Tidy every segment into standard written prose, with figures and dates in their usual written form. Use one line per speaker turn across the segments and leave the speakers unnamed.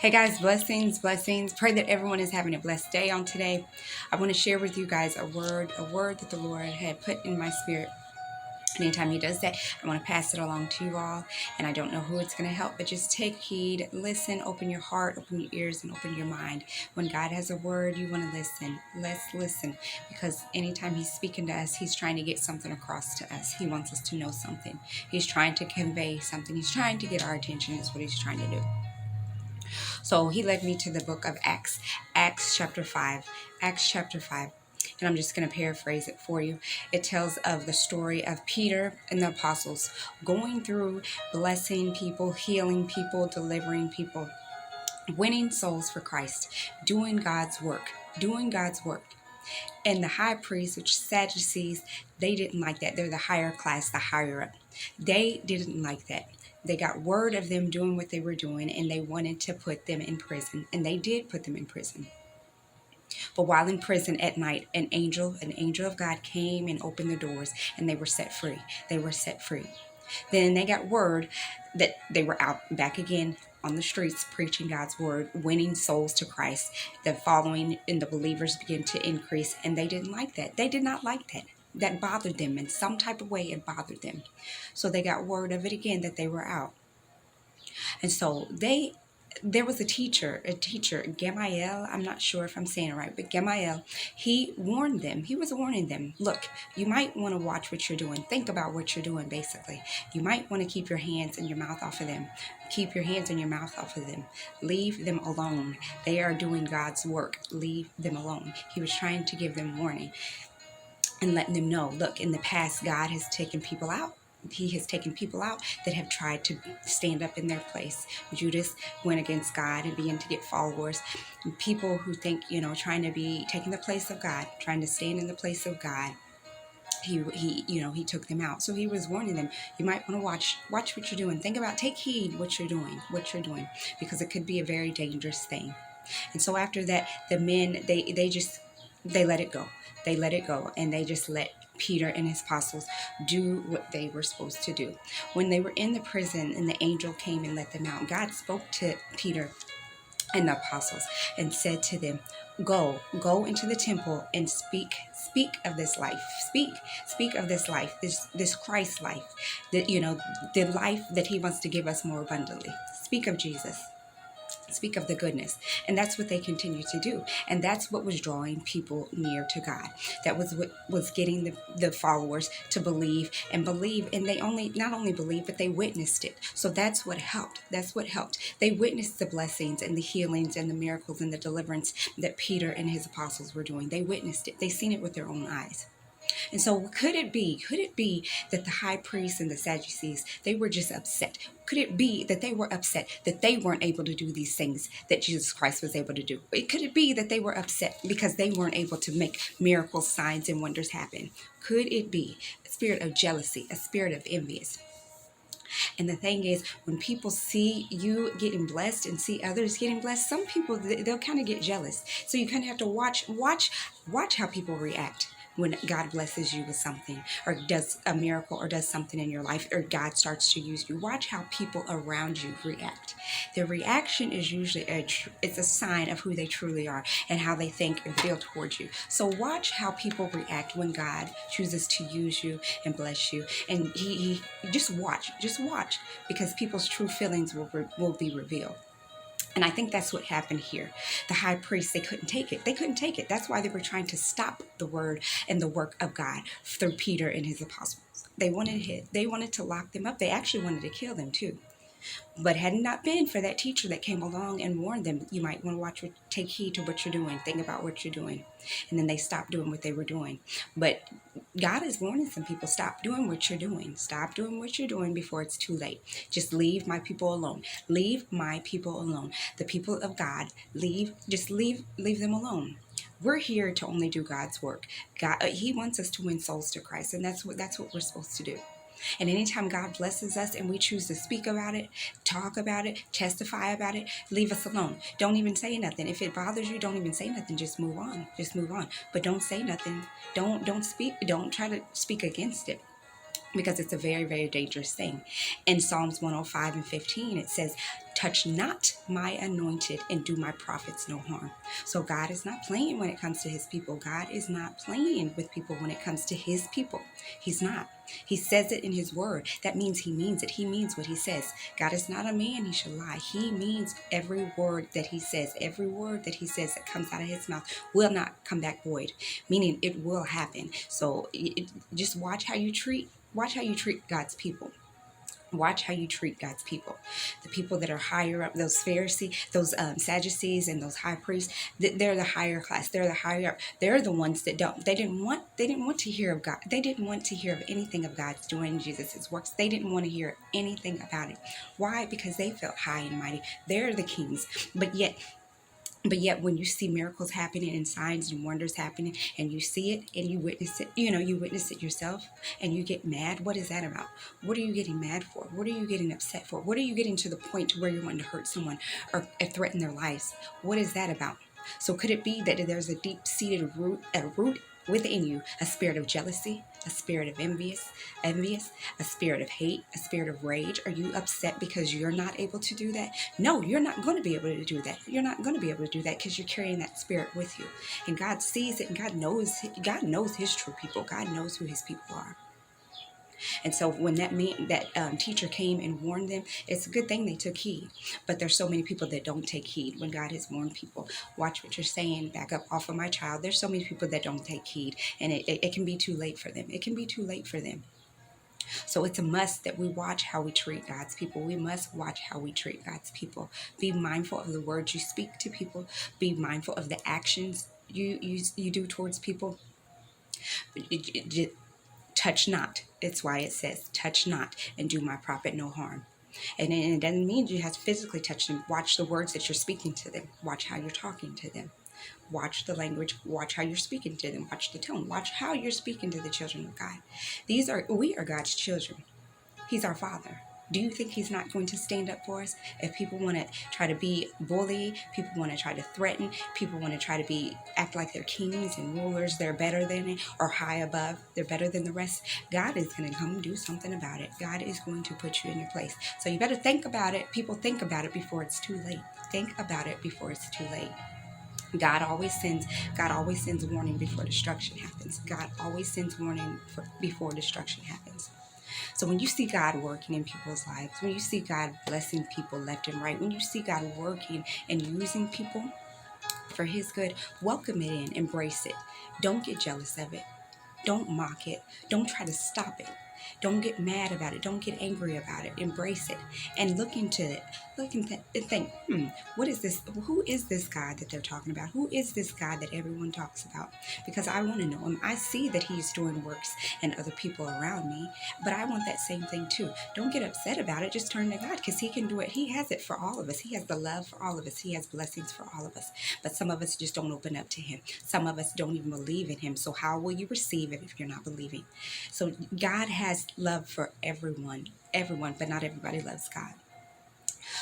Hey guys, blessings, blessings. Pray that everyone is having a blessed day on today. I want to share with you guys a word that the Lord had put in my spirit. Anytime He does that, I want to pass it along to you all. And I don't know who it's going to help, but just take heed, listen, open your heart, open your ears, and open your mind. When God has a word, you want to listen. Let's listen, because anytime He's speaking to us, He's trying to get something across to us. He wants us to know something. He's trying to convey something. He's trying to get our attention, is what He's trying to do. So he led me to the book of Acts, Acts chapter 5, Acts chapter 5. And I'm just going to paraphrase it for you. It tells of the story of Peter and the apostles going through blessing people, healing people, delivering people, winning souls for Christ, doing God's work, doing God's work. And the high priests, which Sadducees, they didn't like that. They're the higher class, the higher up. They didn't like that. They got word of them doing what they were doing, and they wanted to put them in prison. And they did put them in prison. But while in prison at night, an angel of God came and opened the doors, and they were set free. They were set free. Then they got word that they were out back again on the streets preaching God's word, winning souls to Christ. The following and the believers began to increase, and they didn't like that. They did not like that. That bothered them in some type of way. It bothered them. So they got word of it again that they were out. And so there was a teacher, Gamaliel, I'm not sure if I'm saying it right, but Gamaliel, he warned them. He was warning them, look, you might want to watch what you're doing. Think about what you're doing, basically. You might want to keep your hands and your mouth off of them. Keep your hands and your mouth off of them. Leave them alone. They are doing God's work. Leave them alone. He was trying to give them warning and letting them know, look, in the past, God has taken people out. He has taken people out that have tried to stand up in their place. Judas went against God and began to get followers. And people who think, trying to be taking the place of God, trying to stand in the place of God. He took them out. So he was warning them, you might want to watch what you're doing. Think about, take heed what you're doing, because it could be a very dangerous thing. And so after that, the men, they let it go. They let it go, and they just let Peter and his apostles do what they were supposed to do. When they were in the prison and the angel came and let them out, God spoke to Peter and the apostles and said to them, go into the temple and speak of this life. Speak of this life, this Christ life, that, the life that He wants to give us more abundantly. Speak of Jesus. Speak of the goodness. And that's what they continue to do. And that's what was drawing people near to God. That was what was getting the followers to believe. And they not only believed, but they witnessed it. So that's what helped. They witnessed the blessings and the healings and the miracles and the deliverance that Peter and his apostles were doing. They witnessed it. They seen it with their own eyes. And so could it be that the high priests and the Sadducees, they were just upset? Could it be that they were upset that they weren't able to do these things that Jesus Christ was able to do? Could it be that they were upset because they weren't able to make miracles, signs, and wonders happen? Could it be a spirit of jealousy, a spirit of envious? And the thing is, when people see you getting blessed and see others getting blessed, some people, they'll kind of get jealous. So you kind of have to watch how people react when God blesses you with something, or does a miracle, or does something in your life, or God starts to use you. Watch how people around you react. Their reaction is usually it's a sign of who they truly are and how they think and feel towards you. So watch how people react when God chooses to use you and bless you. And he just watch, because people's true feelings will be revealed. And I think that's what happened here. The high priests, they couldn't take it. That's why they were trying to stop the word and the work of God through Peter and his apostles. They wanted to lock them up. They actually wanted to kill them too. But had it not been for that teacher that came along and warned them, you might want to take heed to what you're doing. Think about what you're doing. And then they stopped doing what they were doing. But God is warning some people, stop doing what you're doing. Stop doing what you're doing before it's too late. Just leave my people alone. Leave my people alone. The people of God, leave them alone. We're here to only do God's work. God, He wants us to win souls to Christ, and that's what we're supposed to do. And anytime God blesses us and we choose to speak about it, talk about it, testify about it, leave us alone. Don't even say nothing. If it bothers you, don't even say nothing. Just move on. But don't say nothing. Don't speak. Don't try to speak against it. because it's a very, very dangerous thing. In Psalms 105:15, it says, touch not my anointed and do my prophets no harm. So God is not playing when it comes to his people. God is not playing with people when it comes to his people. He's not. He says it in his word. That means he means it. He means what he says. God is not a man, he should lie. He means every word that he says. Every word that he says that comes out of his mouth will not come back void, meaning it will happen. So just watch how you treat God's people. Watch how you treat God's people. The people that are higher up, those Pharisees, those Sadducees, and those high priests, they're the higher class. They're the higher up. They're the ones that don't. They didn't want to hear of God. They didn't want to hear of anything of God's doing, Jesus' works. They didn't want to hear anything about it. Why? Because they felt high and mighty. They're the kings. But yet when you see miracles happening and signs and wonders happening, and you see it and you witness it, you witness it yourself, and you get mad, what is that about? What are you getting mad for? What are you getting upset for? What are you getting to the point to where you're wanting to hurt someone or threaten their lives? What is that about? So could it be that there's a deep-seated root within you, a spirit of jealousy, a spirit of envious, a spirit of hate, a spirit of rage? Are you upset because you're not able to do that? No, you're not going to be able to do that. You're not going to be able to do that because you're carrying that spirit with you. And God sees it, and God knows his true people. God knows who his people are. And so when that teacher came and warned them, it's a good thing they took heed. But there's so many people that don't take heed when God has warned people. Watch what you're saying. Back up off of my child. There's so many people that don't take heed, and it can be too late for them. It can be too late for them. So it's a must that we watch how we treat God's people. We must watch how we treat God's people. Be mindful of the words you speak to people. Be mindful of the actions you do towards people. Touch not. It's why it says, touch not and do my prophet no harm. And it doesn't mean you have to physically touch them. Watch the words that you're speaking to them. Watch how you're talking to them. Watch the language. Watch how you're speaking to them. Watch the tone. Watch how you're speaking to the children of God. We are God's children. He's our Father. Do you think he's not going to stand up for us? If people want to try to be bully, people want to try to threaten, people want to try to act like they're kings and rulers, they're better than it, or high above, they're better than the rest, God is going to come and do something about it. God is going to put you in your place. So you better think about it. People, think about it before it's too late. Think about it before it's too late. God always sends warning before destruction happens. God always sends warning before destruction happens. So when you see God working in people's lives, when you see God blessing people left and right, when you see God working and using people for his good, welcome it in, embrace it. Don't get jealous of it. Don't mock it. Don't try to stop it. Don't get mad about it. Don't get angry about it. Embrace it and look into it. Look and think, what is this? Who is this God that they're talking about? Who is this God that everyone talks about? Because I want to know him. I see that he's doing works in other people around me, but I want that same thing too. Don't get upset about it. Just turn to God, because he can do it. He has it for all of us. He has the love for all of us. He has blessings for all of us. But some of us just don't open up to him. Some of us don't even believe in him. So how will you receive it if you're not believing? So God has love for everyone, but not everybody loves God.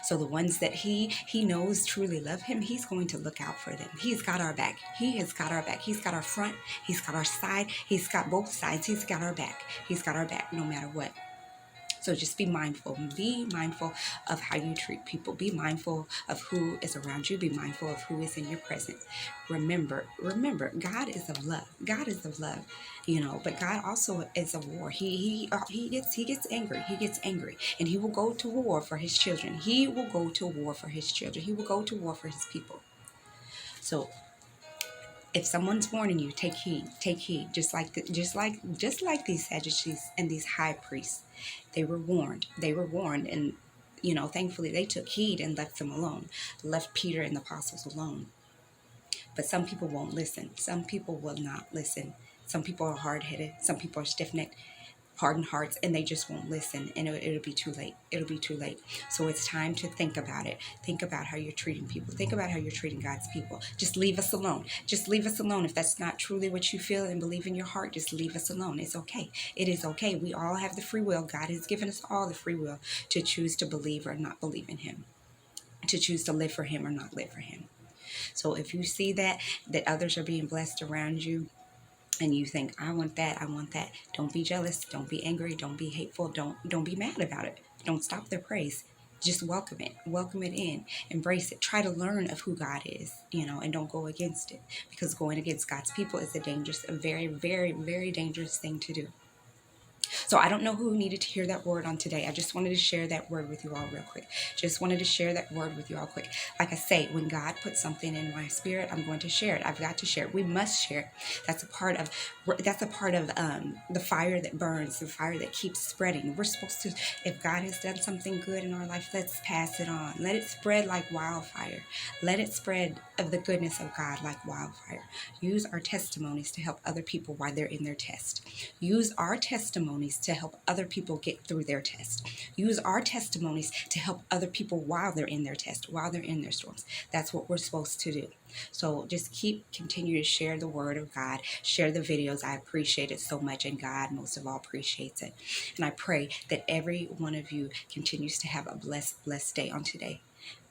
So the ones that he knows truly love him, he's going to look out for them. He's got our back. He has got our back. He's got our front. He's got our side. He's got both sides. He's got our back. He's got our back no matter what. So just be mindful. Be mindful of how you treat people. Be mindful of who is around you. Be mindful of who is in your presence. Remember, God is of love. God is of love, but God also is of war. He gets angry. He gets angry, and he will go to war for his children. He will go to war for his children. He will go to war for his people. So if someone's warning you, take heed. Take heed. Just like these Sadducees and these high priests, they were warned. And thankfully they took heed and left them alone. Left Peter and the apostles alone. But some people won't listen. Some people will not listen. Some people are hard-headed. Some people are stiff-necked, hardened hearts, and they just won't listen, and it'll be too late. It'll be too late. So it's time to think about it. Think about how you're treating people. Think about how you're treating God's people. Just leave us alone. Just leave us alone. If that's not truly what you feel and believe in your heart, just leave us alone. It's okay. It is okay. We all have the free will. God has given us all the free will to choose to believe or not believe in him, to choose to live for him or not live for him. So if you see that others are being blessed around you, and you think, I want that, I want that. Don't be jealous, don't be angry, don't be hateful, don't be mad about it. Don't stop their praise. Just welcome it in, embrace it, try to learn of who God is, and don't go against it, because going against God's people is a very, very, very dangerous thing to do. So I don't know who needed to hear that word on today. I just wanted to share that word with you all real quick. Just wanted to share that word with you all quick. Like I say, when God puts something in my spirit, I'm going to share it. I've got to share it. We must share it. That's a part of the fire that burns, the fire that keeps spreading. We're supposed to, if God has done something good in our life, let's pass it on. Let it spread like wildfire. Let it spread of the goodness of God like wildfire. Use our testimonies to help other people while they're in their test. Use our testimonies to help other people get through their test. Use our testimonies to help other people while they're in their test, while they're in their storms. That's what we're supposed to do. So just continue to share the word of God, share the videos. I appreciate it so much, and God most of all appreciates it. And I pray that every one of you continues to have a blessed day on today.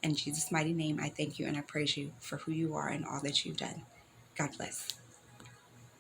In Jesus' mighty name, I thank you and I praise you for who you are and all that you've done. God bless.